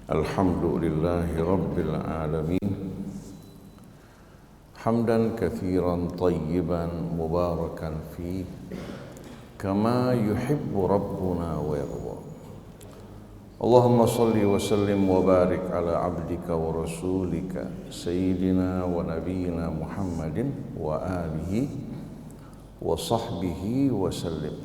Alhamdulillahi Rabbil Alamin. Hamdan kathiran tayyiban mubarakan fi kama yuhibbu Rabbuna wa yarda. Allahumma salli wa sallim wa barik ala abdika wa rasulika Sayyidina wa nabiyina Muhammadin wa alihi wa sahbihi wa sallim.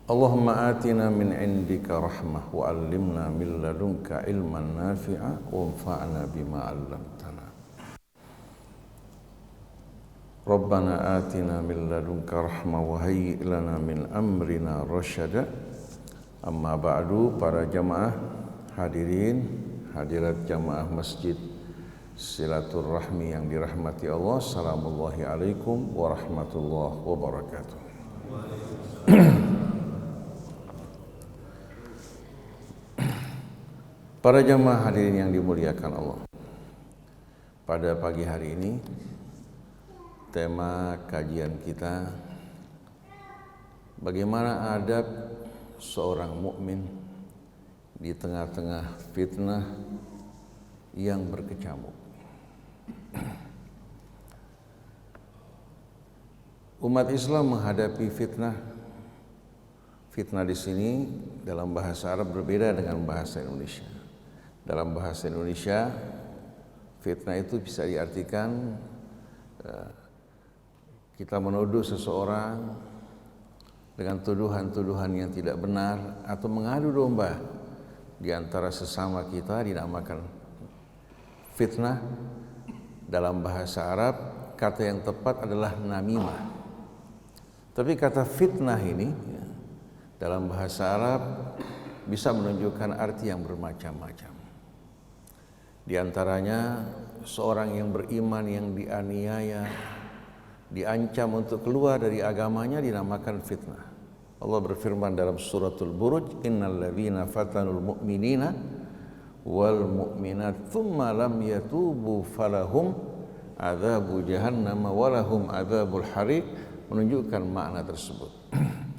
Allahumma atina min indika rahmah wa allimna min ladunka ilman nafi'a wa anfa'na bima 'allamtana. Rabbana atina min ladunka rahmah wa hayyi' lana min amrina rasyada. Amma ba'du, para jamaah hadirin hadirat jamaah Masjid Silaturrahmi yang dirahmati Allah. Assalamullahi alaikum warahmatullahi wabarakatuh. Para jamaah hadirin yang dimuliakan Allah, pada pagi hari ini tema kajian kita bagaimana adab seorang mukmin di tengah-tengah fitnah yang berkecamuk. Umat Islam menghadapi fitnah di sini dalam bahasa Arab berbeda dengan bahasa Indonesia. Dalam bahasa Indonesia, fitnah itu bisa diartikan kita menuduh seseorang dengan tuduhan-tuduhan yang tidak benar atau mengadu domba di antara sesama kita, dinamakan fitnah. Dalam bahasa Arab, kata yang tepat adalah namimah. Tapi kata fitnah ini dalam bahasa Arab bisa menunjukkan arti yang bermacam-macam. Di antaranya seorang yang beriman yang dianiaya, diancam untuk keluar dari agamanya, dinamakan fitnah. Allah berfirman dalam suratul Buruj, innal ladzina fatanul mu'minina wal mu'minat tsumma lam yatubu falahum adzabu jahannam wa lahum adzabul hariq, menunjukkan makna tersebut.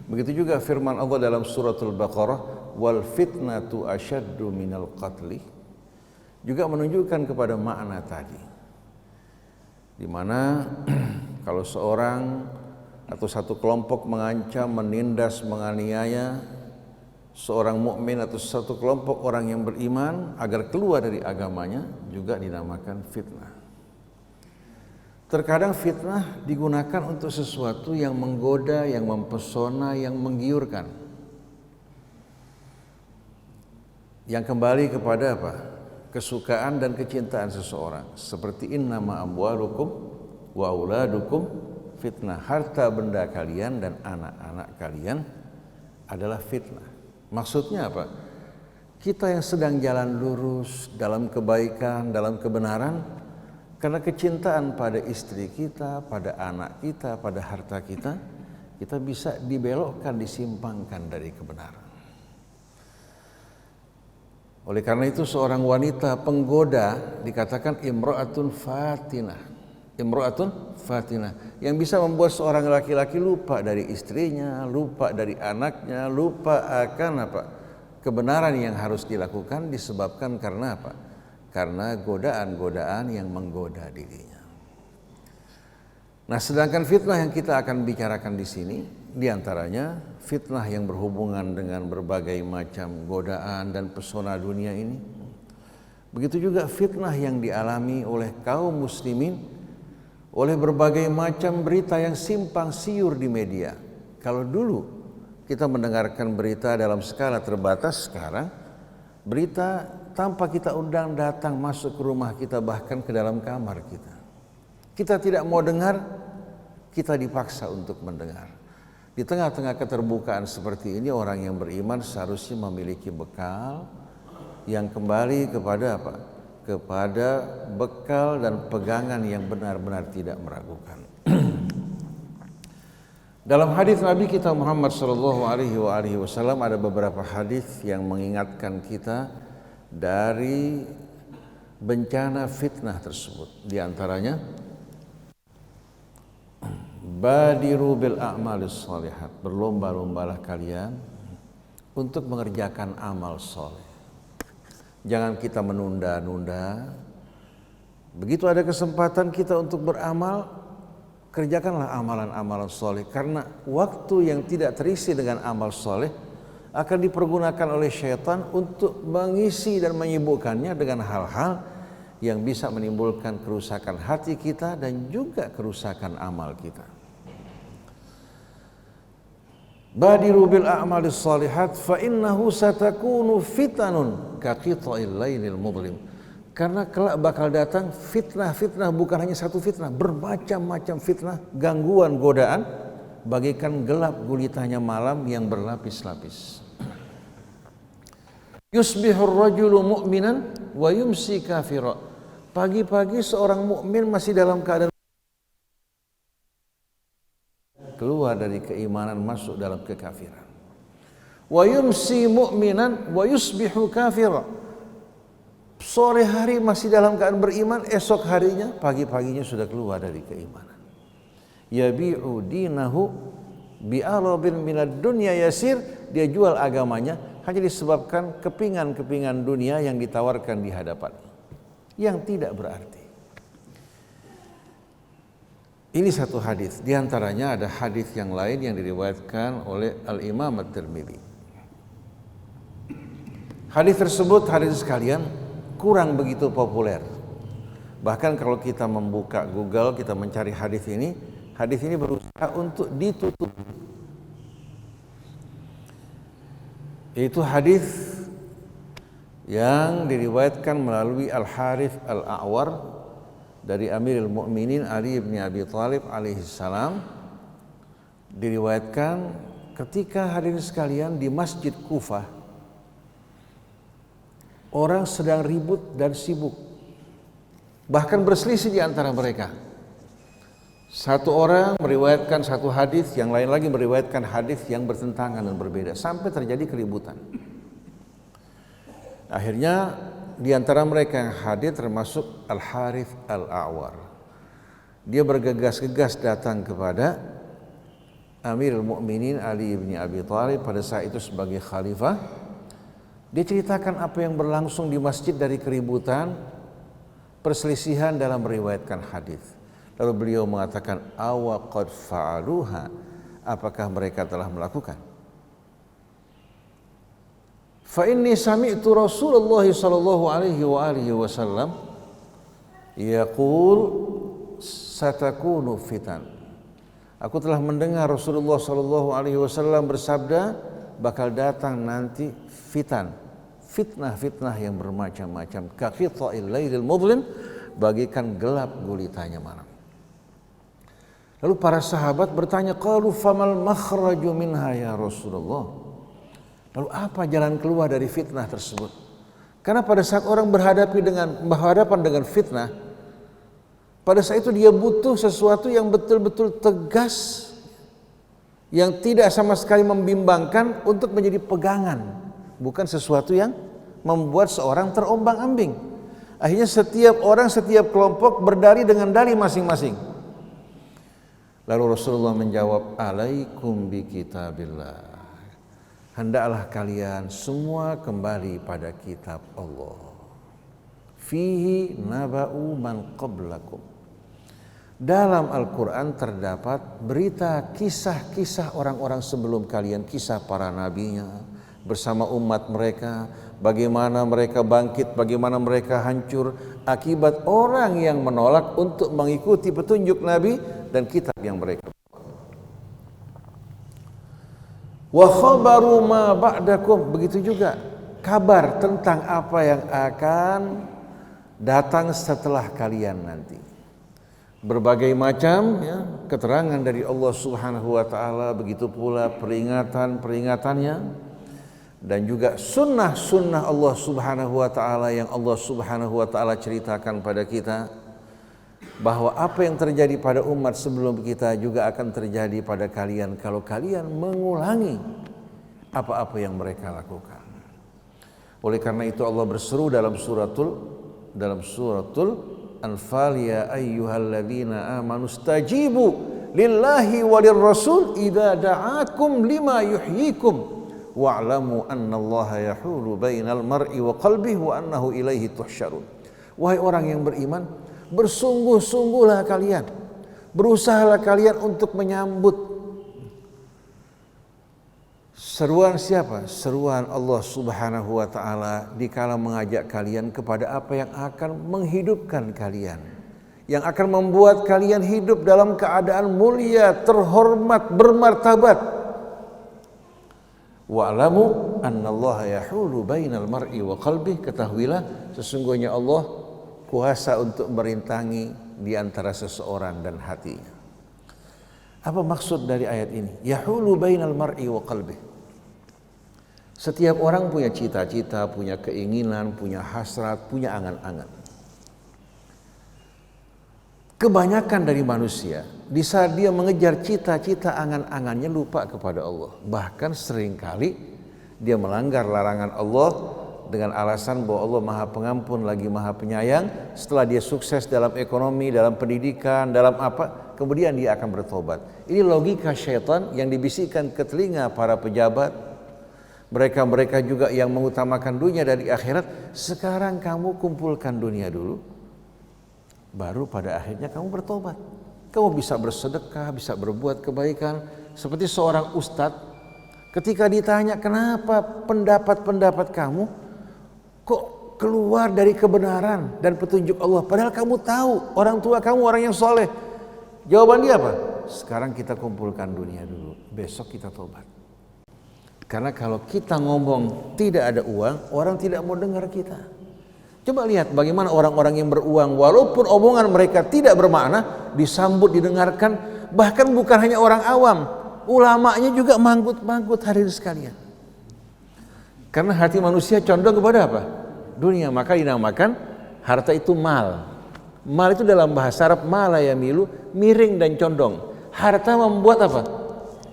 Begitu juga firman Allah dalam suratul Baqarah, wal fitnatu asyaddu minal qatli, juga menunjukkan kepada makna tadi, di mana kalau seorang atau satu kelompok mengancam, menindas, menganiaya seorang mukmin atau satu kelompok orang yang beriman agar keluar dari agamanya, juga dinamakan fitnah. Terkadang fitnah digunakan untuk sesuatu yang menggoda, yang mempesona, yang menggiurkan, yang kembali kepada apa? Kesukaan dan kecintaan seseorang. Seperti innama amwalukum wa auladukum fitnah. Harta benda kalian dan anak-anak kalian adalah fitnah. Maksudnya apa? Kita yang sedang jalan lurus dalam kebaikan, dalam kebenaran, karena kecintaan pada istri kita, pada anak kita, pada harta kita, kita bisa dibelokkan, disimpangkan dari kebenaran. Oleh karena itu seorang wanita penggoda dikatakan imra'atun fatinah. Imra'atun fatinah, yang bisa membuat seorang laki-laki lupa dari istrinya, lupa dari anaknya, lupa akan apa? Kebenaran yang harus dilakukan, disebabkan karena apa? Karena godaan-godaan yang menggoda dirinya. Nah, sedangkan fitnah yang kita akan bicarakan di sini, diantaranya fitnah yang berhubungan dengan berbagai macam godaan dan pesona dunia ini. Begitu juga fitnah yang dialami oleh kaum muslimin oleh berbagai macam berita yang simpang siur di media. Kalau dulu kita mendengarkan berita dalam skala terbatas, sekarang berita tanpa kita undang datang masuk ke rumah kita, bahkan ke dalam kamar kita. Kita tidak mau dengar, kita dipaksa untuk mendengar. Di tengah-tengah keterbukaan seperti ini, orang yang beriman seharusnya memiliki bekal yang kembali kepada apa? Kepada bekal dan pegangan yang benar-benar tidak meragukan. Dalam hadis Nabi kita Muhammad sallallahu alaihi wasallam ada beberapa hadis yang mengingatkan kita dari bencana fitnah tersebut. Di antaranya, badiru bil a'malis shalihat, berlomba-lombalah kalian untuk mengerjakan amal soleh. Jangan kita menunda-nunda. Begitu ada kesempatan kita untuk beramal, kerjakanlah amalan-amalan soleh. Karena waktu yang tidak terisi dengan amal soleh akan dipergunakan oleh syaitan untuk mengisi dan menyibukkannya dengan hal-hal yang bisa menimbulkan kerusakan hati kita dan juga kerusakan amal kita. Badiru bil a'malis shalihat fa innahu satakunu fitanun ka qita'il lailil mudlim. Karena kelak bakal datang fitnah-fitnah, bukan hanya satu fitnah, bermacam-macam fitnah, gangguan, godaan, bagaikan gelap gulitanya malam yang berlapis-lapis. Yusbihur rajulu mu'minan wa yumsi kafira. Pagi-pagi seorang mukmin masih dalam keadaan keluar dari keimanan masuk dalam kekafiran. Wa yumsi mu'minan wa yusbihu kafira. Sore hari masih dalam keadaan beriman, esok harinya pagi-paginya sudah keluar dari keimanan. Yabi'u dinahu bi'arabin minad dunya yasir. Dia jual agamanya hanya disebabkan kepingan-kepingan dunia yang ditawarkan di hadapan, yang tidak berarti. Ini satu hadis. Di antaranya ada hadis yang lain yang diriwayatkan oleh Al-Imam At-Tirmidzi. Hadis tersebut, hadis sekalian, kurang begitu populer. Bahkan kalau kita membuka Google, kita mencari hadis ini berusaha untuk ditutup. Itu hadis yang diriwayatkan melalui Al-Harith Al-A'war dari Amirul Mukminin Ali bin Abi Thalib alaihi salam. Diriwayatkan ketika hadirin sekalian di Masjid Kufah, orang sedang ribut dan sibuk, bahkan berselisih di antara mereka. Satu orang meriwayatkan satu hadis, yang lain lagi meriwayatkan hadis yang bertentangan dan berbeda, sampai terjadi keributan. Akhirnya di antara mereka yang hadir termasuk Al-Harith Al-A'war. Dia bergegas-gegas datang kepada Amirul Mukminin Ali bin Abi Thalib pada saat itu sebagai khalifah. Dia ceritakan apa yang berlangsung di masjid dari keributan, perselisihan dalam meriwayatkan hadis. Lalu beliau mengatakan, awa qad fa'aluha, apakah mereka telah melakukan? Fa inni sami'tu Rasulullah sallallahu alaihi wasallam yaqul satakunu fitan. Aku telah mendengar Rasulullah sallallahu alaihi wasallam bersabda, bakal datang nanti fitnah-fitnah yang bermacam-macam, ka qita'il lailil mudlim, bagaikan gelap gulitanya malam. Lalu para sahabat bertanya, qalu famal makhraju minha ya Rasulullah? Lalu apa jalan keluar dari fitnah tersebut? Karena pada saat orang berhadapan dengan fitnah, pada saat itu dia butuh sesuatu yang betul-betul tegas, yang tidak sama sekali membimbangkan untuk menjadi pegangan, bukan sesuatu yang membuat seorang terombang-ambing. Akhirnya setiap orang, setiap kelompok berdalih dengan dalih masing-masing. Lalu Rasulullah menjawab, alaikum bi kitabillah. Hendaklah kalian semua kembali pada kitab Allah. Fihi naba'u man qablakum. Dalam Al-Quran terdapat berita kisah-kisah orang-orang sebelum kalian, kisah para nabinya bersama umat mereka, bagaimana mereka bangkit, bagaimana mereka hancur akibat orang yang menolak untuk mengikuti petunjuk Nabi dan kitab yang mereka. Wa khabaru ma ba'dakum, begitu juga kabar tentang apa yang akan datang setelah kalian nanti. Berbagai macam keterangan dari Allah Subhanahu wa taala, begitu pula peringatan-peringatannya dan juga sunnah-sunnah Allah Subhanahu wa taala yang Allah Subhanahu wa taala ceritakan pada kita, bahwa apa yang terjadi pada umat sebelum kita juga akan terjadi pada kalian kalau kalian mengulangi apa-apa yang mereka lakukan. Oleh karena itu Allah berseru dalam suratul Anfal, ya ayyuhalladzina amanu stajibu lillahi walir rasul idza da'akum lima yuhyikum wa'lamu annallaha yahulu bainal mar'i wa qalbihi wa annahu ilaihi tuhsyarun. Wahai orang yang beriman, bersungguh-sungguhlah kalian, berusahalah kalian untuk menyambut seruan siapa? Seruan Allah Subhanahu wa taala dikala mengajak kalian kepada apa yang akan menghidupkan kalian, yang akan membuat kalian hidup dalam keadaan mulia, terhormat, bermartabat. Wa'lamu annallaha yahulu bainal mar'i wa qalbih, ketahuilah sesungguhnya Allah kuasa untuk merintangi di antara seseorang dan hatinya. Apa maksud dari ayat ini? Yahulu bainal mar'i wa qalbih. Setiap orang punya cita-cita, punya keinginan, punya hasrat, punya angan-angan. Kebanyakan dari manusia di saat dia mengejar cita-cita angan-angannya lupa kepada Allah. Bahkan seringkali dia melanggar larangan Allah dengan alasan bahwa Allah Maha Pengampun lagi Maha Penyayang. Setelah dia sukses dalam ekonomi, dalam pendidikan, dalam apa, kemudian dia akan bertobat. Ini logika syaitan yang dibisikkan ke telinga para pejabat. Mereka-mereka juga yang mengutamakan dunia dari akhirat. Sekarang kamu kumpulkan dunia dulu, baru pada akhirnya kamu bertobat. Kamu bisa bersedekah, bisa berbuat kebaikan. Seperti seorang ustadz, ketika ditanya kenapa pendapat-pendapat kamu kok keluar dari kebenaran dan petunjuk Allah, padahal kamu tahu orang tua kamu orang yang soleh. Jawaban dia apa? Sekarang kita kumpulkan dunia dulu, besok kita tobat. Karena kalau kita ngomong tidak ada uang, orang tidak mau dengar kita. Coba lihat bagaimana orang-orang yang beruang, walaupun omongan mereka tidak bermakna, disambut, didengarkan. Bahkan bukan hanya orang awam, ulamanya juga manggut-manggut hadirin sekalian. Karena hati manusia condong kepada apa? Dunia. Maka dinamakan harta itu mal. Mal itu dalam bahasa Arab mala yamilu, miring dan condong. Harta membuat apa?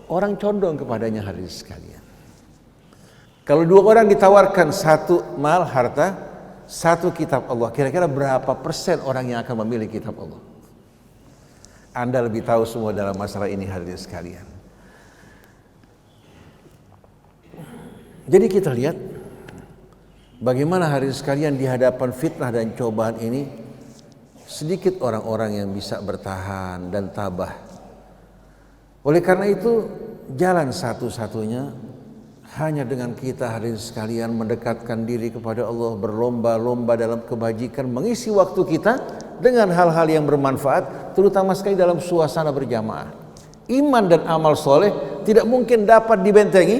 Orang condong kepadanya hadirin sekalian. Kalau dua orang ditawarkan satu mal harta, satu kitab Allah, kira-kira berapa persen orang yang akan memilih kitab Allah? Anda lebih tahu semua dalam masalah ini hadirin sekalian. Jadi kita lihat bagaimana hadirin sekalian di hadapan fitnah dan cobaan ini, sedikit orang-orang yang bisa bertahan dan tabah. Oleh karena itu jalan satu-satunya hanya dengan kita hadirin sekalian mendekatkan diri kepada Allah, berlomba-lomba dalam kebajikan, mengisi waktu kita dengan hal-hal yang bermanfaat, terutama sekali dalam suasana berjamaah. Iman dan amal soleh tidak mungkin dapat dibentengi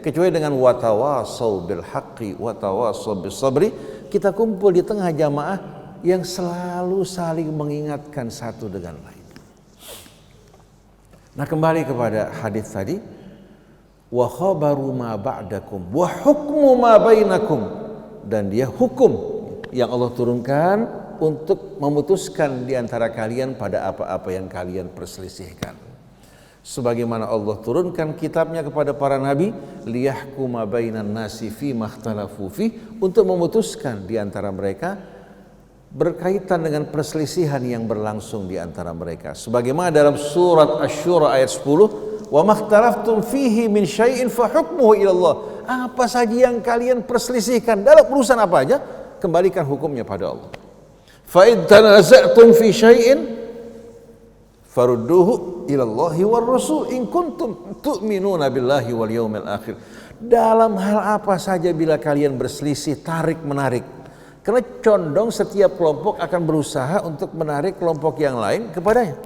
kecuali dengan watawasau bil haqqi watawasau bis sabri. Kita kumpul di tengah jamaah yang selalu saling mengingatkan satu dengan lain. Nah, kembali kepada hadis tadi, wa khabaru ma ba'dakum wa hukmu ma bainakum, dan dia hukum yang Allah turunkan untuk memutuskan di antara kalian pada apa-apa yang kalian perselisihkan. Sebagaimana Allah turunkan kitabnya kepada para nabi, liyahkuma bainan nasi fi makhtalafu fi, untuk memutuskan di antara mereka berkaitan dengan perselisihan yang berlangsung di antara mereka. Sebagaimana dalam surat Asy-Syura ayat 10, wa makhtalaftum fihi min syai'in fa hukmuhu ila Allah. Apa saja yang kalian perselisihkan dalam urusan apa aja, kembalikan hukumnya pada Allah. Fa in tanaza'tum fi syai'in farudduhu ila Allahi war rasul in kuntum tu'minuna billahi wal yaumil akhir. Dalam hal apa saja bila kalian berselisih, tarik menarik. Karena condong setiap kelompok akan berusaha untuk menarik kelompok yang lain kepadanya.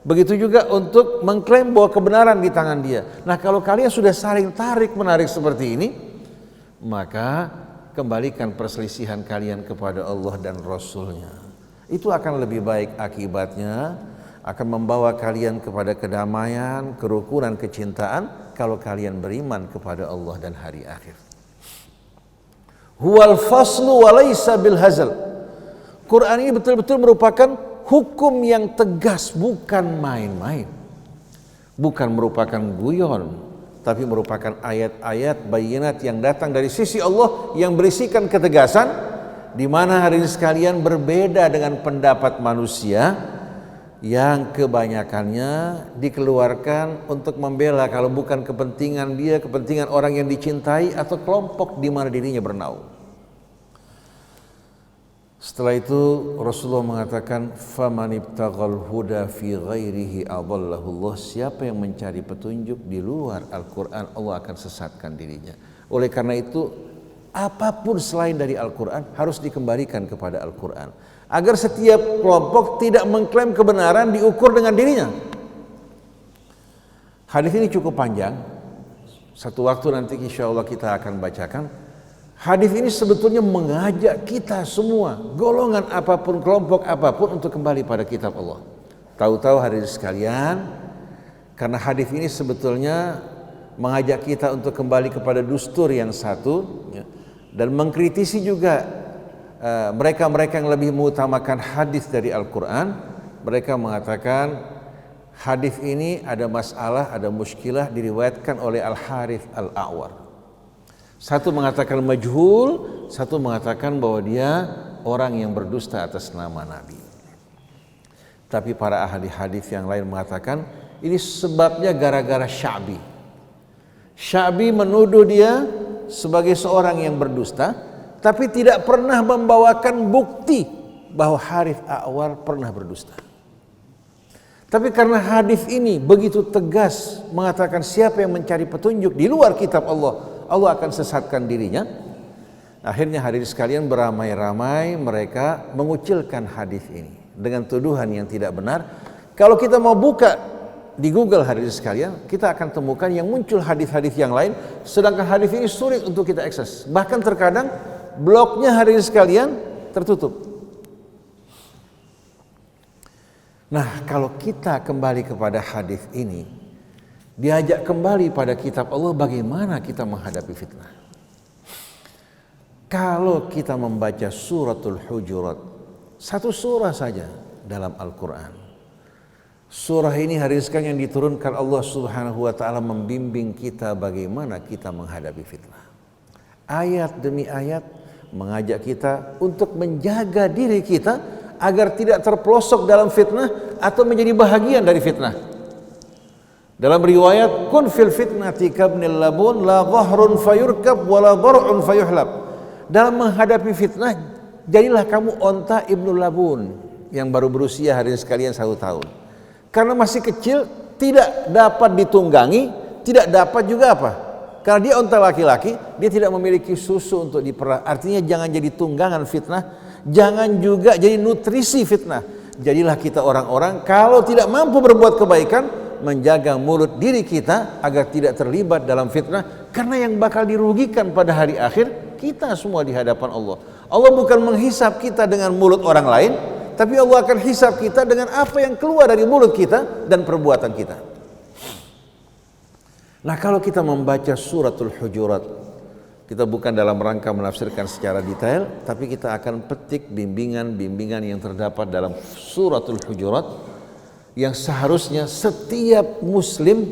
Begitu juga untuk mengklaim bahwa kebenaran di tangan dia. Nah, kalau kalian sudah saling tarik menarik seperti ini, maka kembalikan perselisihan kalian kepada Allah dan Rasul-Nya. Itu akan lebih baik akibatnya, akan membawa kalian kepada kedamaian, kerukunan, kecintaan kalau kalian beriman kepada Allah dan hari akhir. Huwal faslu wa laisa bil hazal. Quran ini betul-betul merupakan hukum yang tegas, bukan main-main. Bukan merupakan guyon, tapi merupakan ayat-ayat bayinat yang datang dari sisi Allah yang berisikan ketegasan, di mana hari ini sekalian berbeda dengan pendapat manusia yang kebanyakannya dikeluarkan untuk membela kalau bukan kepentingan dia, kepentingan orang yang dicintai atau kelompok di mana dirinya bernaung. Setelah itu Rasulullah mengatakan, faman ibtaghal huda fi ghairihi adallahu Allah. Siapa yang mencari petunjuk di luar Al-Qur'an, Allah akan sesatkan dirinya. Oleh karena itu, apapun selain dari Al-Qur'an harus dikembalikan kepada Al-Qur'an, agar setiap kelompok tidak mengklaim kebenaran diukur dengan dirinya. Hadis ini cukup panjang. Satu waktu nanti insya Allah kita akan bacakan. Hadis ini sebetulnya mengajak kita semua, golongan apapun, kelompok apapun, untuk kembali pada kitab Allah. Tahu-tahu hadirin sekalian, karena hadis ini sebetulnya mengajak kita untuk kembali kepada dustur yang satu, ya, dan mengkritisi juga mereka-mereka yang lebih mengutamakan hadis dari Al-Quran. Mereka mengatakan hadis ini ada masalah, ada muskilah, diriwayatkan oleh Al-Harith Al-A'war. Satu mengatakan majhul, satu mengatakan bahwa dia orang yang berdusta atas nama Nabi. Tapi para ahli hadis yang lain mengatakan ini sebabnya gara-gara Sya'bi. Sya'bi menuduh dia sebagai seorang yang berdusta, tapi tidak pernah membawakan bukti bahwa Harith A'war pernah berdusta. Tapi karena hadis ini begitu tegas mengatakan siapa yang mencari petunjuk di luar kitab Allah, Allah akan sesatkan dirinya. Akhirnya hadirin sekalian, beramai-ramai mereka mengucilkan hadis ini dengan tuduhan yang tidak benar. Kalau kita mau buka di Google hadirin sekalian, kita akan temukan yang muncul hadis-hadis yang lain, sedangkan hadis ini sulit untuk kita akses. Bahkan terkadang blognya hadirin sekalian tertutup. Nah, kalau kita kembali kepada hadis ini, diajak kembali pada kitab Allah, bagaimana kita menghadapi fitnah. Kalau kita membaca suratul Hujurat, satu surah saja dalam Al-Quran. Surah ini hari sekarang yang diturunkan Allah Subhanahu wa ta'ala membimbing kita bagaimana kita menghadapi fitnah. Ayat demi ayat mengajak kita untuk menjaga diri kita agar tidak terpelosok dalam fitnah atau menjadi bahagian dari fitnah. Dalam riwayat, kun fil fitnati kabnil labun la dhahrun fayurkab wa la dar'un fayuhlab. Dalam menghadapi fitnah, jadilah kamu onta Ibnu Labun yang baru berusia hari sekalian 1 tahun. Karena masih kecil, tidak dapat ditunggangi, tidak dapat juga apa? Karena dia onta laki-laki, dia tidak memiliki susu untuk diperah. Artinya jangan jadi tunggangan fitnah, jangan juga jadi nutrisi fitnah. Jadilah kita orang-orang kalau tidak mampu berbuat kebaikan, menjaga mulut diri kita agar tidak terlibat dalam fitnah, karena yang bakal dirugikan pada hari akhir kita semua di hadapan Allah. Allah bukan menghisap kita dengan mulut orang lain, tapi Allah akan hisap kita dengan apa yang keluar dari mulut kita dan perbuatan kita. Nah, kalau kita membaca suratul Hujurat, kita bukan dalam rangka menafsirkan secara detail, tapi kita akan petik bimbingan-bimbingan yang terdapat dalam suratul Hujurat, yang seharusnya setiap muslim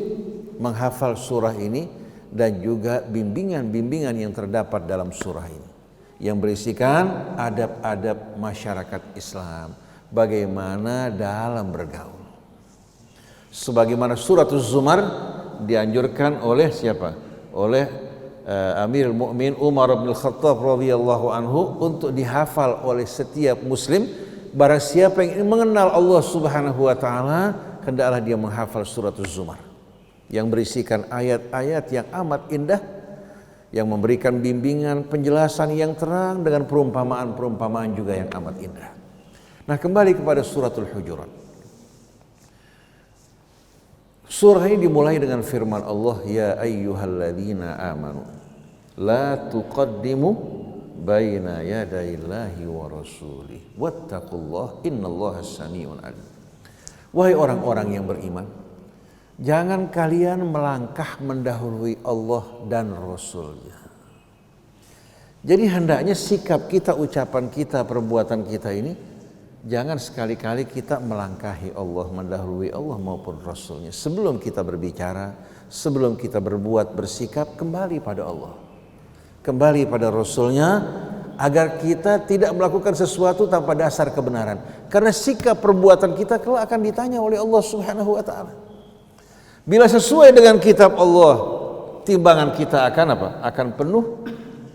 menghafal surah ini, dan juga bimbingan-bimbingan yang terdapat dalam surah ini yang berisikan adab-adab masyarakat Islam, bagaimana dalam bergaul. Sebagaimana suratul Zumar dianjurkan oleh siapa? Oleh Amirul Mukminin Umar bin Khattab radhiyallahu anhu untuk dihafal oleh setiap muslim. Barang siapa yang ingin mengenal Allah Subhanahu wa ta'ala, hendaklah dia menghafal suratul Zumar yang berisikan ayat-ayat yang amat indah, yang memberikan bimbingan, penjelasan yang terang dengan perumpamaan-perumpamaan juga yang amat indah. Nah, kembali kepada suratul Hujurat. Surah ini dimulai dengan firman Allah, ya ayyuhalladzina amanu la tuqaddimu baina yadayillahi wa rasulih wattaqullah innallaha samiun alim. Wahai orang-orang yang beriman, jangan kalian melangkah mendahului Allah dan Rasulnya. Jadi hendaknya sikap kita, ucapan kita, perbuatan kita ini, jangan sekali-kali kita melangkahi Allah, mendahului Allah maupun Rasulnya. Sebelum kita berbicara, sebelum kita berbuat, bersikap, kembali pada Allah, kembali pada Rasulnya, agar kita tidak melakukan sesuatu tanpa dasar kebenaran. Karena sikap perbuatan kita kelak akan ditanya oleh Allah Subhanahu wa taala. Bila sesuai dengan kitab Allah, timbangan kita akan apa? Akan penuh.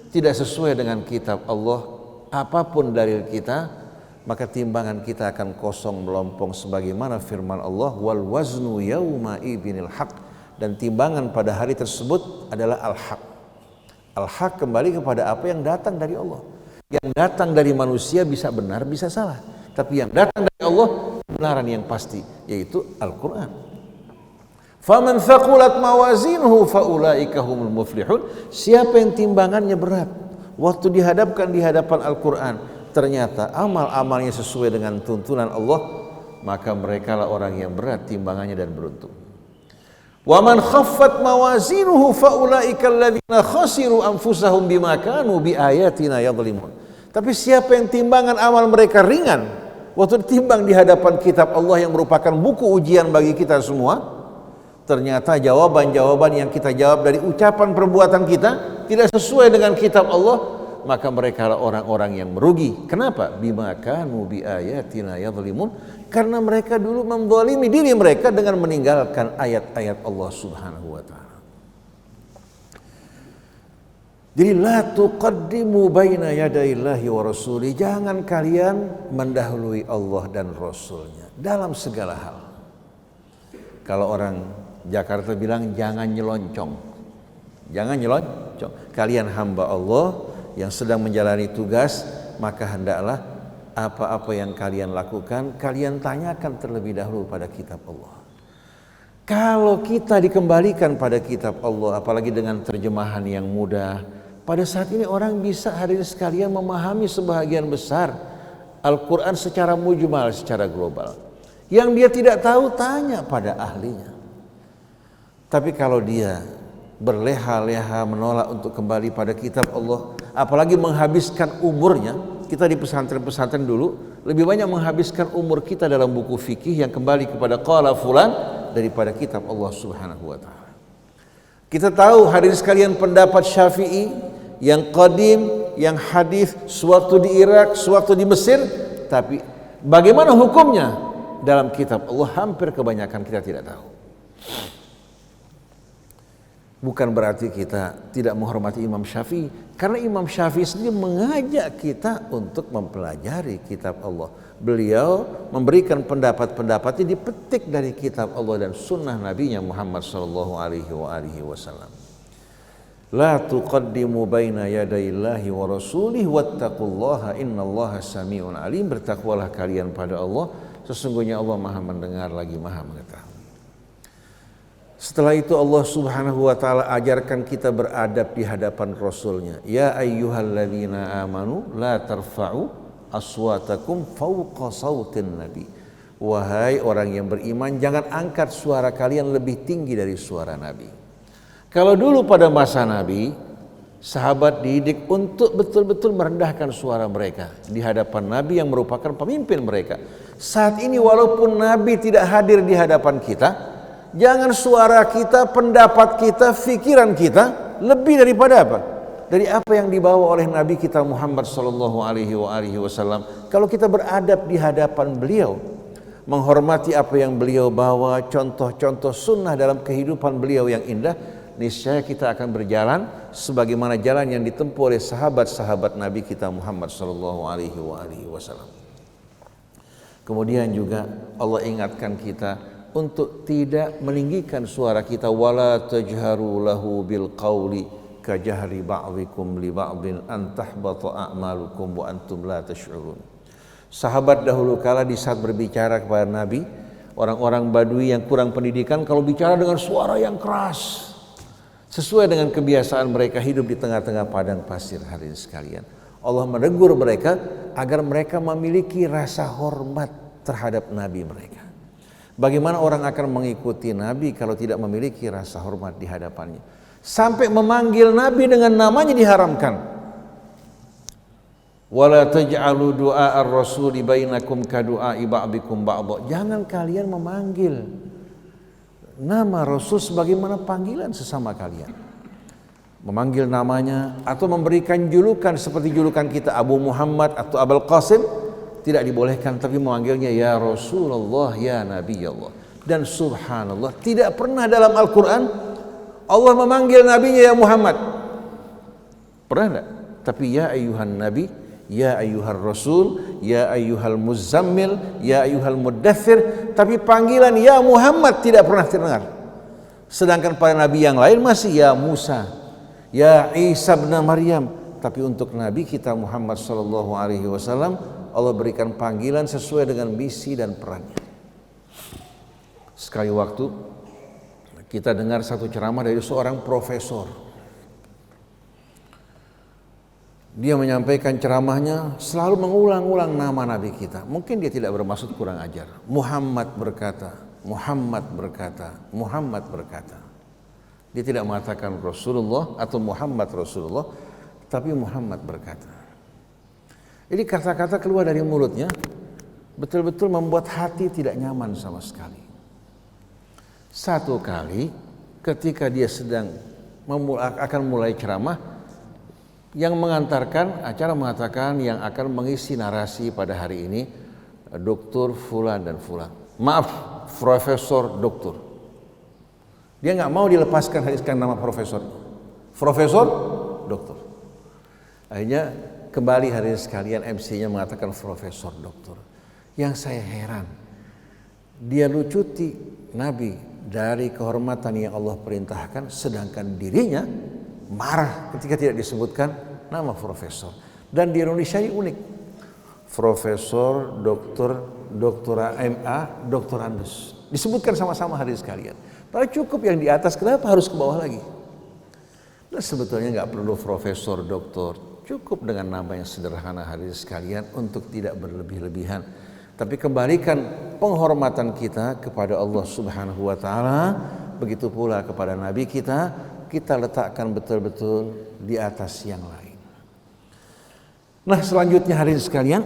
Tidak sesuai dengan kitab Allah, apapun dalil kita, maka timbangan kita akan kosong melompong sebagaimana firman Allah, wal waznu yauma ibnil haq, dan timbangan pada hari tersebut adalah al-haq. Al-haq kembali kepada apa yang datang dari Allah. Yang datang dari manusia bisa benar, bisa salah. Tapi yang datang dari Allah, kebenaran yang pasti, yaitu Al-Quran. Faman thaqulat mawazinuhu faulaika humul muflihun. Siapa yang timbangannya berat, waktu dihadapkan di hadapan Al-Quran, ternyata amal-amalnya sesuai dengan tuntunan Allah, maka merekalah orang yang berat timbangannya dan beruntung. Wa man khaffat mawazinuhu faulaika alladzina khasiru anfusahum bima kanu biayatina yadhlimun. Tapi siapa yang timbangan amal mereka ringan, waktu ditimbang di hadapan kitab Allah yang merupakan buku ujian bagi kita semua, ternyata jawaban-jawaban yang kita jawab dari ucapan perbuatan kita tidak sesuai dengan kitab Allah, maka mereka adalah orang-orang yang merugi. Kenapa? Bima kanu biayatina yadhlimun, karena mereka dulu menzalimi diri mereka dengan meninggalkan ayat-ayat Allah Subhanahu wa taala. Jadi la tuqaddimu baina yadayillahi wa rasuli, jangan kalian mendahului Allah dan Rasulnya dalam segala hal. Kalau orang Jakarta bilang jangan nyelonjong. Jangan nyelonjong. Kalian hamba Allah yang sedang menjalani tugas, maka hendaklah apa-apa yang kalian lakukan, kalian tanyakan terlebih dahulu pada kitab Allah. Kalau kita dikembalikan pada kitab Allah, apalagi dengan terjemahan yang mudah, pada saat ini orang bisa hadirin sekalian memahami sebahagian besar Al-Quran secara mujmal, secara global. Yang dia tidak tahu, tanya pada ahlinya. Tapi kalau dia berleha-leha menolak untuk kembali pada kitab Allah, apalagi menghabiskan umurnya, kita di pesantren-pesantren dulu lebih banyak menghabiskan umur kita dalam buku fikih yang kembali kepada qala fulan daripada kitab Allah Subhanahu wa taala. Kita tahu hadirin sekalian pendapat Syafi'i yang qadim, yang hadis sewaktu di Irak, sewaktu di Mesir, tapi bagaimana hukumnya dalam kitab Allah hampir kebanyakan kita tidak tahu. Bukan berarti kita tidak menghormati Imam Syafi'i, karena Imam Syafi'i sendiri mengajak kita untuk mempelajari kitab Allah. Beliau memberikan pendapat-pendapatnya dipetik dari kitab Allah dan sunnah Nabi-Nya Muhammad sallallahu alaihi wasallam. La tuqaddimu baina yadayillahi wa rasulih wattaqullaha innallaha sami'un alim. Bertakwalah kalian pada Allah, sesungguhnya Allah Maha mendengar lagi Maha mengetahui. Setelah itu Allah Subhanahu wa taala ajarkan kita beradab di hadapan Rasulnya. Ya ayyuhalladzina amanu la tarfa'u aswatakum fawqa sautin nabi. Wahai orang yang beriman, jangan angkat suara kalian lebih tinggi dari suara Nabi. Kalau dulu pada masa Nabi, sahabat dididik untuk betul-betul merendahkan suara mereka di hadapan Nabi yang merupakan pemimpin mereka. Saat ini walaupun Nabi tidak hadir di hadapan kita, jangan suara kita, pendapat kita, pikiran kita lebih daripada apa? Dari apa yang dibawa oleh Nabi kita Muhammad sallallahu alaihi wasallam. Kalau kita beradab di hadapan beliau, menghormati apa yang beliau bawa, contoh-contoh sunnah dalam kehidupan beliau yang indah, niscaya kita akan berjalan sebagaimana jalan yang ditempuh oleh sahabat-sahabat Nabi kita Muhammad sallallahu alaihi wasallam. Kemudian juga Allah ingatkan kita untuk tidak meninggikan suara kita, wala tajharu lahu bil qauli kajahri ba'dikum li ba'din an tahbata a'malukum wa antum la tash'urun. Sahabat dahulu kala di saat berbicara kepada Nabi, orang-orang Badui yang kurang pendidikan kalau bicara dengan suara yang keras, sesuai dengan kebiasaan mereka hidup di tengah-tengah padang pasir. Hadirin sekalian, Allah menegur mereka agar mereka memiliki rasa hormat terhadap Nabi mereka. Bagaimana orang akan mengikuti Nabi kalau tidak memiliki rasa hormat di hadapannya? Sampai memanggil Nabi dengan namanya diharamkan. Wala taj'alu du'a ar-rasuli bainakum ka du'a'i ba'dikum ba'dha. Jangan kalian memanggil nama Rasul sebagaimana panggilan sesama kalian. memanggil namanya atau memberikan julukan seperti julukan kita Abu Muhammad atau Abul Qasim tidak dibolehkan, tapi memanggilnya ya Rasulullah, ya Nabi Allah. Dan subhanallah, tidak pernah dalam Al-Quran Allah memanggil nabinya ya Muhammad. Pernah enggak? Tapi ya ayyuhan nabi, ya ayyuhar rasul, ya ayyuhal muzammil, ya ayyuhal muddathir, tapi panggilan ya Muhammad tidak pernah terdengar. Sedangkan para nabi yang lain masih ya Musa, ya Isa bin Maryam. Tapi untuk nabi kita Muhammad sallallahu alaihi wasallam Allah berikan panggilan sesuai dengan misi dan perannya. Sekali waktu kita dengar satu ceramah dari seorang profesor. Dia menyampaikan ceramahnya selalu mengulang-ulang nama Nabi kita. Mungkin dia tidak bermaksud kurang ajar. Muhammad berkata, Muhammad berkata, Muhammad berkata. Dia tidak mengatakan Rasulullah atau Muhammad Rasulullah, tapi Muhammad berkata. Jadi kata-kata keluar dari mulutnya betul-betul membuat hati tidak nyaman sama sekali. Satu kali ketika dia sedang akan mulai ceramah, yang mengantarkan acara mengatakan yang akan mengisi narasi pada hari ini Doktor Fulan dan Fulan. Maaf, Profesor Doktor. Dia nggak mau dilepaskan hadiskan nama Profesor. Profesor Doktor. Akhirnya kembali hari sekalian MC-nya mengatakan Profesor Doktor. Yang saya heran, dia lucuti Nabi dari kehormatan yang Allah perintahkan, sedangkan dirinya marah ketika tidak disebutkan nama profesor. Dan di Indonesia ini unik, Profesor, Doktor, Doktora MA, Doktorandus disebutkan sama-sama hadis sekalian. Padahal cukup yang di atas, kenapa harus ke bawah lagi? Dan sebetulnya nggak perlu Profesor, Doktor, cukup dengan nama yang sederhana hadis sekalian untuk tidak berlebih-lebihan. Tapi kembalikan penghormatan kita kepada Allah Subhanahu wa taala, begitu pula kepada Nabi kita letakkan betul-betul di atas yang lain. Nah, selanjutnya hadirin sekalian,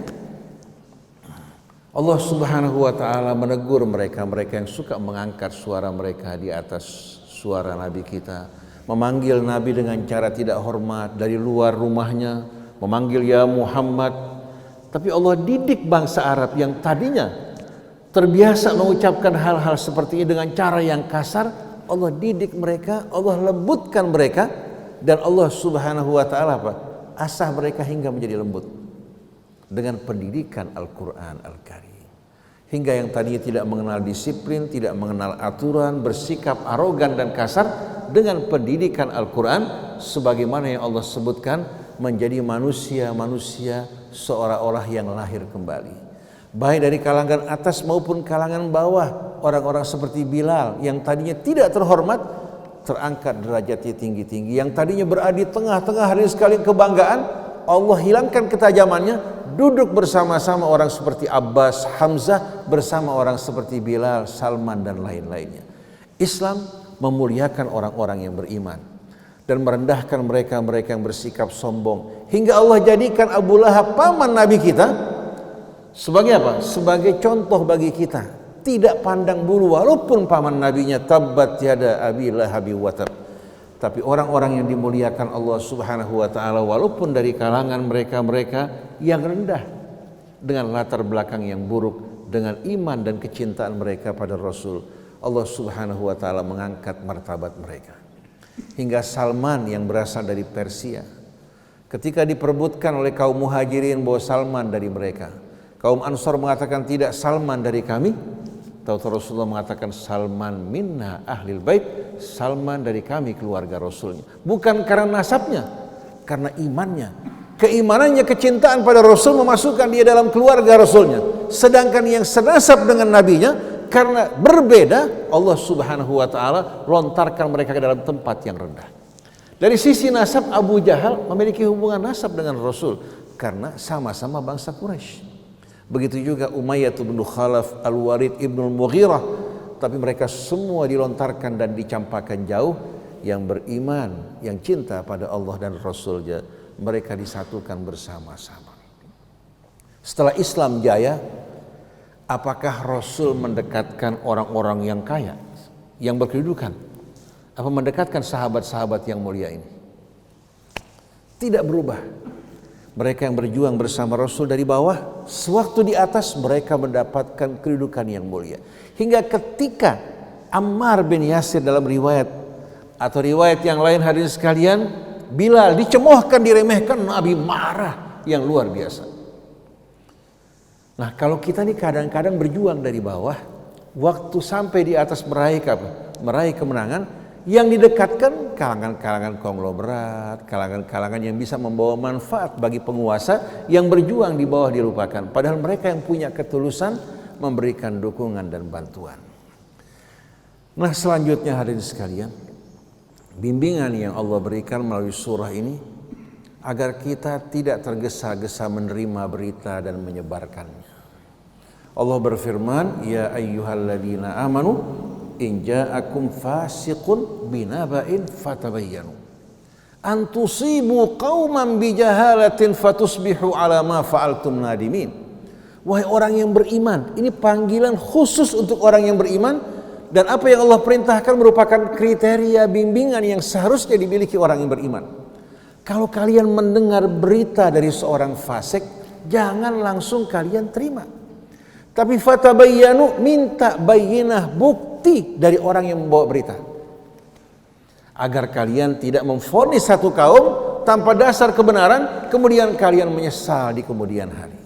Allah Subhanahu wa taala menegur mereka yang suka mengangkat suara mereka di atas suara Nabi kita, memanggil Nabi dengan cara tidak hormat dari luar rumahnya, memanggil ya Muhammad. Tapi Allah didik bangsa Arab yang tadinya terbiasa mengucapkan hal-hal seperti ini dengan cara yang kasar. Allah didik mereka, Allah lembutkan mereka, dan Allah Subhanahu wa taala asah mereka hingga menjadi lembut dengan pendidikan Al-Qur'an Al-Karim. Hingga yang tadinya tidak mengenal disiplin, tidak mengenal aturan, bersikap arogan dan kasar, dengan pendidikan Al-Qur'an sebagaimana yang Allah sebutkan, menjadi manusia-manusia seolah-olah yang lahir kembali. Baik dari kalangan atas maupun kalangan bawah, orang-orang seperti Bilal yang tadinya tidak terhormat terangkat derajatnya tinggi-tinggi, yang tadinya berada di tengah-tengah hari sekali kebanggaan, Allah hilangkan ketajamannya, duduk bersama-sama orang seperti Abbas, Hamzah, bersama orang seperti Bilal, Salman dan lain-lainnya. Islam memuliakan orang-orang yang beriman dan merendahkan mereka yang bersikap sombong, hingga Allah jadikan Abu Lahab paman Nabi kita sebagai apa? Sebagai contoh bagi kita, tidak pandang bulu walaupun paman nabinya tabbat yada abi lahabi wa tab. Tapi orang-orang yang dimuliakan Allah Subhanahu wa taala walaupun dari kalangan mereka yang rendah, dengan latar belakang yang buruk, dengan iman dan kecintaan mereka pada Rasul, Allah Subhanahu wa taala mengangkat martabat mereka. Hingga Salman yang berasal dari Persia, ketika diperebutkan oleh kaum Muhajirin bahwa Salman dari mereka, kaum Ansar mengatakan tidak, Salman dari kami. Tahu Rasulullah mengatakan Salman minna ahlil bait, Salman dari kami keluarga Rasulnya. Bukan karena nasabnya, karena imannya. Keimanannya, kecintaan pada Rasul memasukkan dia dalam keluarga Rasulnya. Sedangkan yang senasab dengan nabinya, karena berbeda, Allah Subhanahu wa taala lontarkan mereka ke dalam tempat yang rendah. Dari sisi nasab, Abu Jahal memiliki hubungan nasab dengan Rasul karena sama-sama bangsa Quraisy. Begitu juga Umayyah bin Khalaf, Al-Walid ibn Mughirah, tapi mereka semua dilontarkan dan dicampakkan jauh. Yang beriman, yang cinta pada Allah dan Rasulnya, mereka disatukan bersama-sama. Setelah Islam jaya, apakah Rasul mendekatkan orang-orang yang kaya, yang berkedudukan? Apa mendekatkan sahabat-sahabat yang mulia ini? tidak berubah. Mereka yang berjuang bersama Rasul dari bawah, sewaktu di atas mereka mendapatkan kedudukan yang mulia. Hingga ketika Ammar bin Yasir dalam riwayat atau riwayat yang lain hadirin sekalian, Bilal dicemoohkan, diremehkan, Nabi marah yang luar biasa. Nah, kalau kita nih kadang-kadang berjuang dari bawah, waktu sampai di atas meraih kemenangan, yang didekatkan kalangan-kalangan konglomerat, kalangan-kalangan yang bisa membawa manfaat bagi penguasa, yang berjuang di bawah dilupakan. Padahal mereka yang punya ketulusan memberikan dukungan dan bantuan. Nah, selanjutnya hadirin sekalian, bimbingan yang Allah berikan melalui surah ini agar kita tidak tergesa-gesa menerima berita dan menyebarkannya. Allah berfirman, ya ayyuhalladzina amanu in ja'akum fasiqun binaba'in fatabayyanu an tusibu qauman bijahalatin fatusbihu ala ma fa'altum nadimin. Wahai orang yang beriman, ini panggilan khusus untuk orang yang beriman, dan apa yang Allah perintahkan merupakan kriteria bimbingan yang seharusnya dimiliki orang yang beriman. Kalau kalian mendengar berita dari seorang fasik, jangan langsung kalian terima. Tapi fatabayyanu, minta bayyinah, bukti dari orang yang membawa berita. Agar kalian tidak memvonis satu kaum tanpa dasar kebenaran, kemudian kalian menyesal di kemudian hari.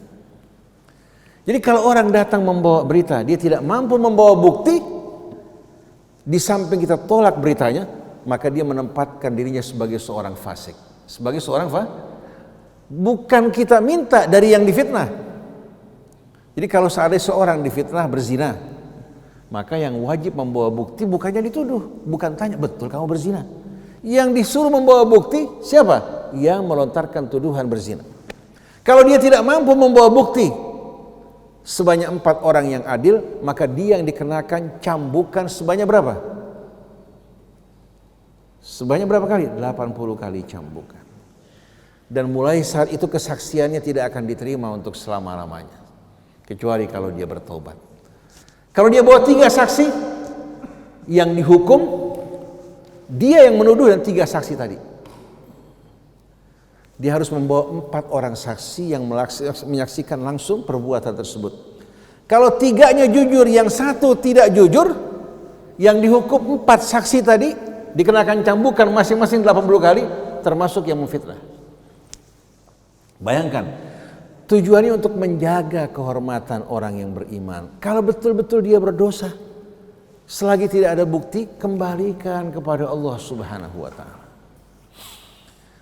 Jadi kalau orang datang membawa berita, dia tidak mampu membawa bukti, di samping kita tolak beritanya, maka dia menempatkan dirinya sebagai seorang fasik. Sebagai seorang bukan kita minta dari yang difitnah. Jadi kalau seandainya seorang difitnah berzina, maka yang wajib membawa bukti bukannya dituduh, bukan tanya betul kamu berzina. Yang disuruh membawa bukti siapa? Yang melontarkan tuduhan berzina. Kalau dia tidak mampu membawa bukti sebanyak 4 orang yang adil, maka dia yang dikenakan cambukan sebanyak berapa? Sebanyak berapa kali? 80 kali cambukan. Dan mulai saat itu kesaksiannya tidak akan diterima untuk selama-lamanya, kecuali kalau dia bertobat. Kalau dia bawa 3 saksi yang dihukum, dia yang menuduh dan 3 saksi tadi. Dia harus membawa 4 orang saksi yang menyaksikan langsung perbuatan tersebut. Kalau 3-nya jujur, yang 1 tidak jujur, yang dihukum 4 saksi tadi dikenakan cambukan masing-masing 80 kali, termasuk yang memfitnah. Bayangkan, tujuannya untuk menjaga kehormatan orang yang beriman. Kalau betul-betul dia berdosa, selagi tidak ada bukti, kembalikan kepada Allah Subhanahu wa ta'ala.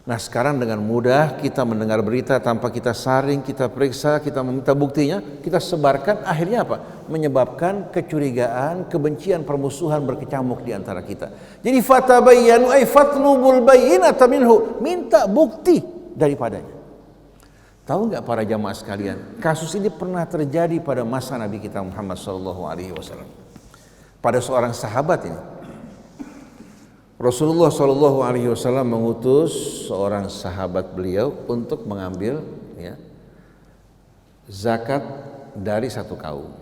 Nah, sekarang dengan mudah kita mendengar berita tanpa kita saring, kita periksa, kita meminta buktinya, kita sebarkan, akhirnya apa? Menyebabkan kecurigaan, kebencian, permusuhan berkecamuk di antara kita. Jadi fatabayyanu ay fatlubul bayyinata minhu, minta bukti daripadanya. Tahu nggak para jamaah sekalian, kasus ini pernah terjadi pada masa Nabi kita Muhammad SAW. Pada seorang sahabat ini, Rasulullah SAW mengutus seorang sahabat beliau untuk mengambil zakat dari satu kaum.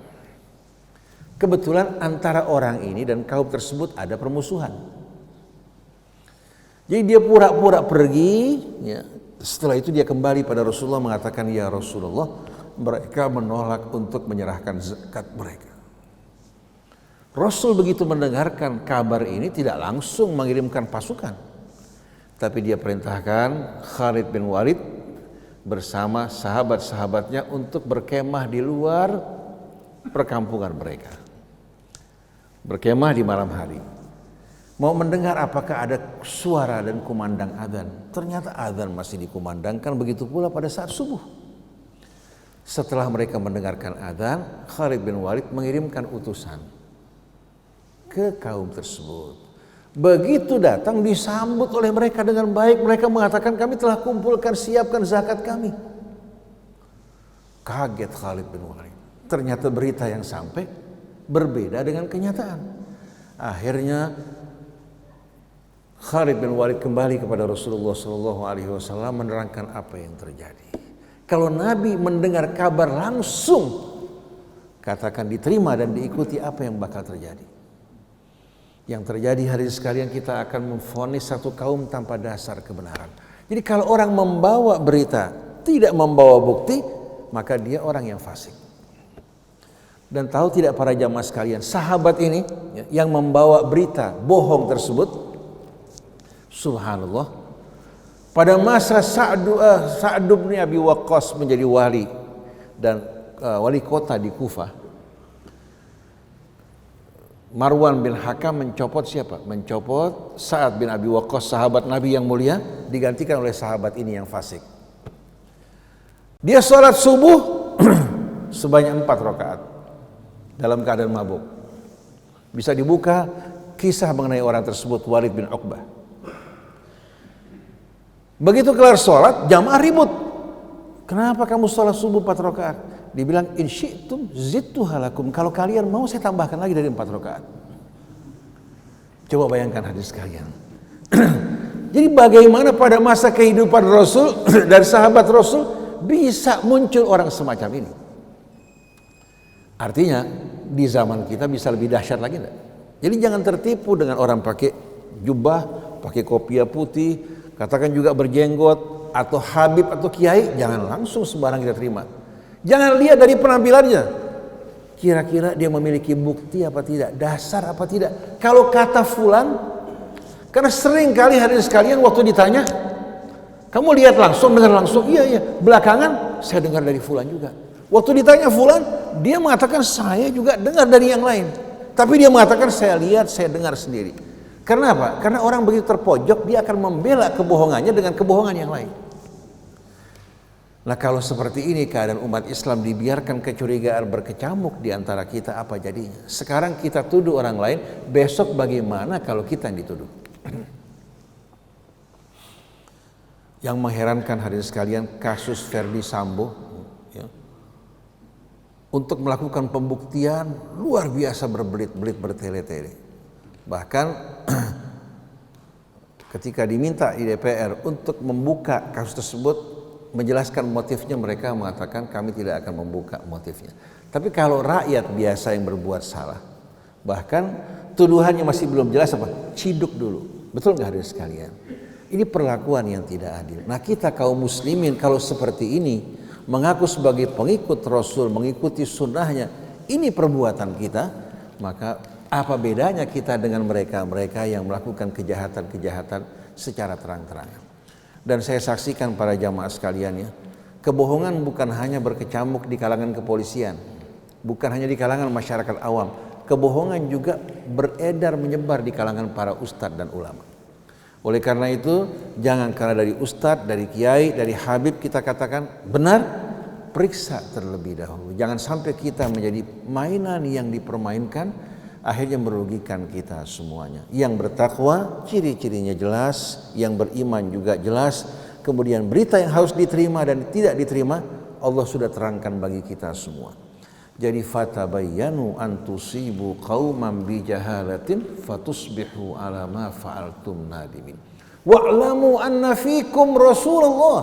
Kebetulan antara orang ini dan kaum tersebut ada permusuhan. Jadi dia pura-pura pergi, setelah itu dia kembali pada Rasulullah mengatakan, ya Rasulullah, mereka menolak untuk menyerahkan zakat mereka. Rasul begitu mendengarkan kabar ini tidak langsung mengirimkan pasukan, tapi dia perintahkan Khalid bin Walid bersama sahabat-sahabatnya untuk berkemah di luar perkampungan mereka. Berkemah di malam hari. Mau mendengar apakah ada suara dan kumandang adzan. Ternyata adzan masih dikumandangkan, begitu pula pada saat subuh. Setelah mereka mendengarkan adzan, Khalid bin Walid mengirimkan utusan ke kaum tersebut. Begitu datang disambut oleh mereka dengan baik. Mereka mengatakan, kami telah kumpulkan, siapkan zakat kami. Kaget Khalid bin Walid. Ternyata berita yang sampai berbeda dengan kenyataan. Akhirnya Khalid bin Walid kembali kepada Rasulullah SAW menerangkan apa yang terjadi. Kalau Nabi mendengar kabar langsung, katakan diterima dan diikuti apa yang bakal terjadi. Yang terjadi hari sekalian, kita akan memvonis satu kaum tanpa dasar kebenaran. Jadi kalau orang membawa berita tidak membawa bukti, maka dia orang yang fasik. Dan tahu tidak para jamaah sekalian, sahabat ini yang membawa berita bohong tersebut, subhanallah, pada masa Sa'd bin Abi Waqqas menjadi wali dan wali kota di Kufah, Marwan bin Hakam mencopot siapa? Mencopot Sa'd bin Abi Waqqas, sahabat Nabi yang mulia, digantikan oleh sahabat ini yang fasik. Dia sholat subuh sebanyak 4 rakaat dalam keadaan mabuk. Bisa dibuka kisah mengenai orang tersebut, Walid bin Uqbah. Begitu kelar sholat, jamaah ribut. Kenapa kamu sholat subuh 4 rakaat? Dibilang in syi'tum zidtuha lakum. Kalau kalian mau saya tambahkan lagi dari 4 rakaat. Coba bayangkan hadis kalian. Jadi bagaimana pada masa kehidupan Rasul dan sahabat Rasul bisa muncul orang semacam ini? Artinya di zaman kita bisa lebih dahsyat lagi enggak? Jadi jangan tertipu dengan orang pakai jubah, pakai kopiah putih, katakan juga berjenggot atau habib atau kiai, jangan langsung sembarang kita terima. Jangan lihat dari penampilannya, kira-kira dia memiliki bukti apa tidak, dasar apa tidak. Kalau kata fulan, karena sering kali hadirin sekalian waktu ditanya, kamu lihat langsung, dengar langsung, iya, belakangan saya dengar dari fulan juga. Waktu ditanya fulan, dia mengatakan saya juga dengar dari yang lain. Tapi dia mengatakan saya lihat, saya dengar sendiri. Karena apa? Karena orang begitu terpojok, dia akan membela kebohongannya dengan kebohongan yang lain. Nah kalau seperti ini keadaan umat Islam, dibiarkan kecurigaan berkecamuk di antara kita, apa jadinya? Sekarang kita tuduh orang lain, besok bagaimana kalau kita yang dituduh? Yang mengherankan hadirin sekalian, kasus Verdi Sambo ya, untuk melakukan pembuktian luar biasa berbelit-belit, bertele-tele. Bahkan ketika diminta di DPR untuk membuka kasus tersebut, menjelaskan motifnya, mereka mengatakan kami tidak akan membuka motifnya. Tapi kalau rakyat biasa yang berbuat salah, bahkan tuduhannya masih belum jelas apa, ciduk dulu. Betul nggak hadirin sekalian? Ini perlakuan yang tidak adil. Nah kita kaum muslimin kalau seperti ini, mengaku sebagai pengikut Rasul, mengikuti sunnahnya, ini perbuatan kita, maka apa bedanya kita dengan mereka yang melakukan kejahatan-kejahatan secara terang-terangan? Dan saya saksikan para jamaah sekalian ya, kebohongan bukan hanya berkecamuk di kalangan kepolisian, bukan hanya di kalangan masyarakat awam, kebohongan juga beredar menyebar di kalangan para ustadz dan ulama. Oleh karena itu, jangan karena dari ustadz, dari kiai, dari habib kita katakan benar, periksa terlebih dahulu. Jangan sampai kita menjadi mainan yang dipermainkan, akhirnya merugikan kita semuanya. Yang bertakwa ciri-cirinya jelas, yang beriman juga jelas. Kemudian berita yang harus diterima dan tidak diterima, Allah sudah terangkan bagi kita semua. Jadi fatabayyanu an tusibu qauman bi jahalatin fatusbihu ala ma fa'altum nadimin. Wa'lamu anna fikum Rasulullah.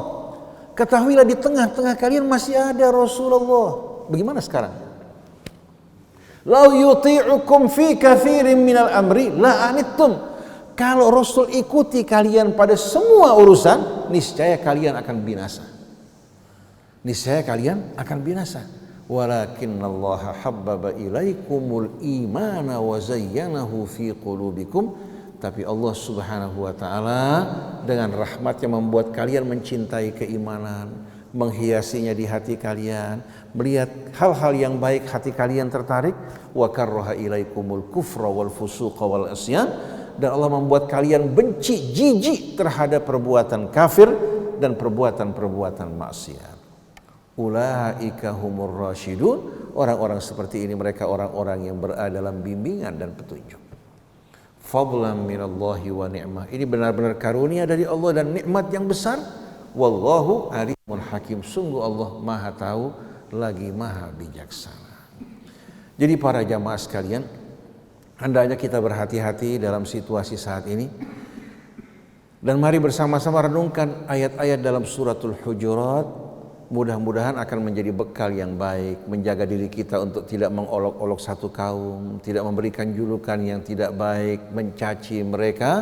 Ketahuilah di tengah-tengah kalian masih ada Rasulullah. Bagaimana sekarang? Lau yuti'ukum fi katsirin minal amri la anittum. Kalau Rasul ikuti kalian pada semua urusan, niscaya kalian akan binasa. Niscaya kalian akan binasa. Walakinnallaha habbaba ilaikumul imana wa zayyanahu fi qulubikum. Tapi Allah Subhanahu wa taala dengan rahmatnya membuat kalian mencintai keimanan, menghiasinya di hati kalian, melihat hal-hal yang baik hati kalian tertarik. Wa karraha ilaikumul kufra wal fusuqa wal isyan, dan Allah membuat kalian benci, jijik terhadap perbuatan kafir dan perbuatan-perbuatan maksiat. Ulaika humur rasyidun, orang-orang seperti ini mereka orang-orang yang berada dalam bimbingan dan petunjuk. Fadlan minallahi wa ni'mah, ini benar-benar karunia dari Allah dan nikmat yang besar. Wallahu alimun hakim, sungguh Allah maha tahu lagi maha bijaksana. Jadi para jamaah sekalian, hendaknya kita berhati-hati dalam situasi saat ini. Dan mari bersama-sama renungkan ayat-ayat dalam suratul Hujurat. Mudah-mudahan akan menjadi bekal yang baik, menjaga diri kita untuk tidak mengolok-olok satu kaum, tidak memberikan julukan yang tidak baik, mencaci mereka.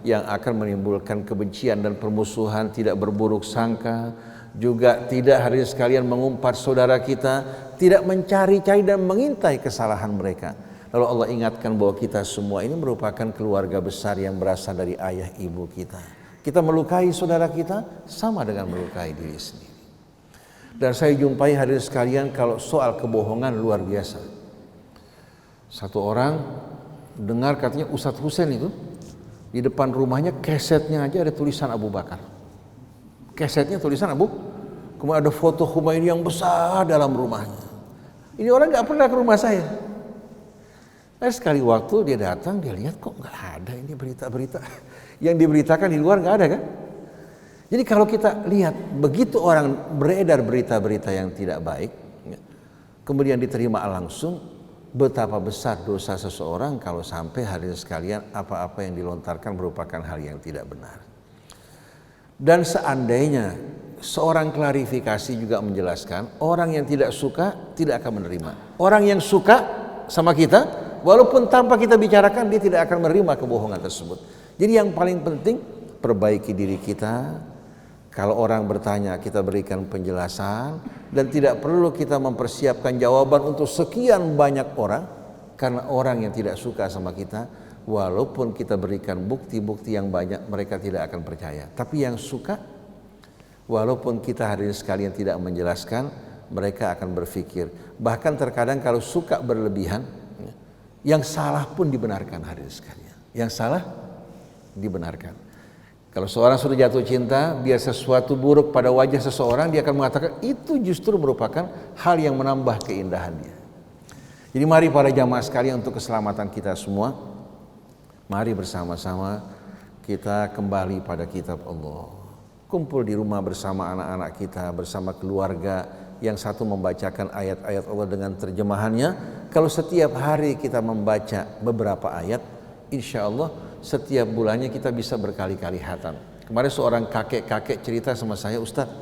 yang akan menimbulkan kebencian dan permusuhan, tidak berburuk sangka, juga tidak hadirin sekalian mengumpat saudara kita, tidak mencari-cari dan mengintai kesalahan mereka. Lalu Allah ingatkan bahwa kita semua ini merupakan keluarga besar yang berasal dari ayah ibu kita. Kita melukai saudara kita sama dengan melukai diri sendiri. Dan saya jumpai hadirin sekalian kalau soal kebohongan luar biasa. Satu orang dengar katanya Ustadz Husain itu di depan rumahnya kesetnya aja ada tulisan Abu Bakar. Kesetnya tulisan Abu, kemudian ada foto Khomeini yang besar dalam rumahnya. Ini orang nggak pernah ke rumah saya. Sekali waktu dia datang, dia lihat kok nggak ada ini berita-berita yang diberitakan di luar, nggak ada kan? Jadi kalau kita lihat begitu orang beredar berita-berita yang tidak baik, kemudian diterima langsung, betapa besar dosa seseorang kalau sampai hadirin sekalian apa-apa yang dilontarkan merupakan hal yang tidak benar. Dan seandainya seorang klarifikasi juga menjelaskan, orang yang tidak suka tidak akan menerima. Orang yang suka sama kita, walaupun tanpa kita bicarakan, dia tidak akan menerima kebohongan tersebut. Jadi yang paling penting, perbaiki diri kita. Kalau orang bertanya, kita berikan penjelasan. Dan tidak perlu kita mempersiapkan jawaban untuk sekian banyak orang. Karena orang yang tidak suka sama kita, walaupun kita berikan bukti-bukti yang banyak, mereka tidak akan percaya. Tapi yang suka, walaupun kita hadirin sekalian tidak menjelaskan, mereka akan berpikir. Bahkan terkadang kalau suka berlebihan, yang salah pun dibenarkan hadirin sekalian. Yang salah dibenarkan. Kalau seorang sudah jatuh cinta, biar sesuatu buruk pada wajah seseorang, dia akan mengatakan itu justru merupakan hal yang menambah keindahan dia. Jadi mari para jamaah sekalian, untuk keselamatan kita semua, mari bersama-sama kita kembali pada kitab Allah. Kumpul di rumah bersama anak-anak kita, bersama keluarga, yang satu membacakan ayat-ayat Allah dengan terjemahannya. Kalau setiap hari kita membaca beberapa ayat, insya Allah setiap bulannya kita bisa berkali-kali khatam. Kemarin seorang kakek-kakek cerita sama saya, Ustadz,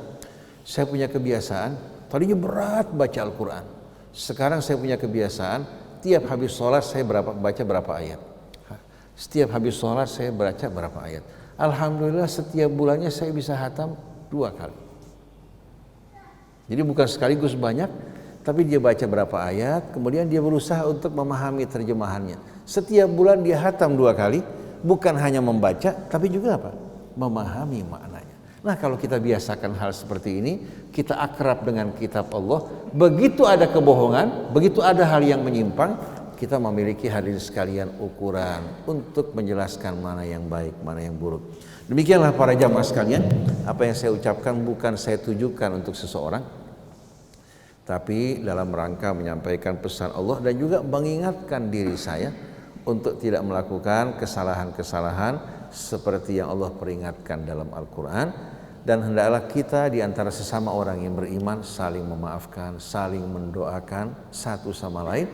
saya punya kebiasaan, tadinya berat baca Al-Quran. Sekarang saya punya kebiasaan, tiap habis sholat saya baca berapa ayat. Setiap habis sholat saya baca berapa ayat. Alhamdulillah setiap bulannya saya bisa khatam 2 kali. Jadi bukan sekaligus banyak, tapi dia baca berapa ayat, kemudian dia berusaha untuk memahami terjemahannya. Setiap bulan dia khatam 2 kali, bukan hanya membaca, tapi juga apa? Memahami maknanya. Nah, kalau kita biasakan hal seperti ini, kita akrab dengan kitab Allah, begitu ada kebohongan, begitu ada hal yang menyimpang, kita memiliki hadirin sekalian ukuran untuk menjelaskan mana yang baik, mana yang buruk. Demikianlah para jamaah sekalian, apa yang saya ucapkan bukan saya tujukan untuk seseorang, tapi dalam rangka menyampaikan pesan Allah dan juga mengingatkan diri saya untuk tidak melakukan kesalahan-kesalahan seperti yang Allah peringatkan dalam Al-Quran. Dan hendaklah kita di antara sesama orang yang beriman saling memaafkan, saling mendoakan satu sama lain.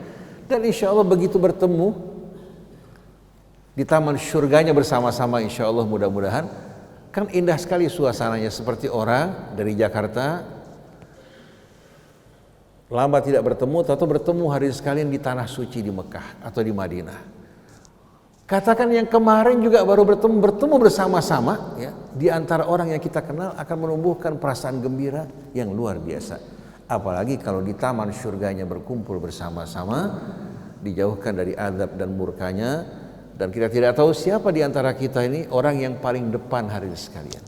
Dan insya Allah begitu bertemu di taman syurganya bersama-sama, insya Allah mudah-mudahan, kan indah sekali suasananya, seperti orang dari Jakarta lama tidak bertemu, atau bertemu hari sekalian di tanah suci di Mekah atau di Madinah. Katakan yang kemarin juga baru bertemu bersama-sama, ya, di antara orang yang kita kenal akan menumbuhkan perasaan gembira yang luar biasa. Apalagi kalau di taman syurganya berkumpul bersama-sama, dijauhkan dari azab dan murkanya, dan kita tidak tahu siapa di antara kita ini orang yang paling depan hari ini sekalian.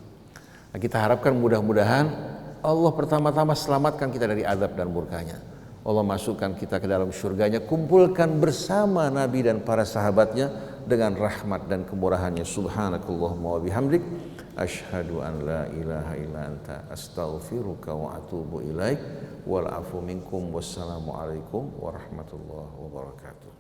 Nah, kita harapkan mudah-mudahan Allah pertama-tama selamatkan kita dari azab dan murkanya. Allah masukkan kita ke dalam syurganya, kumpulkan bersama Nabi dan para sahabatnya dengan rahmat dan kemurahannya. Subhanakallahumma wa bihamdik, asyhadu an la ilaha illa anta, astaghfiruka wa atubu ilaik, wal afu minkum, wassalamu alaikum warahmatullahi wabarakatuh.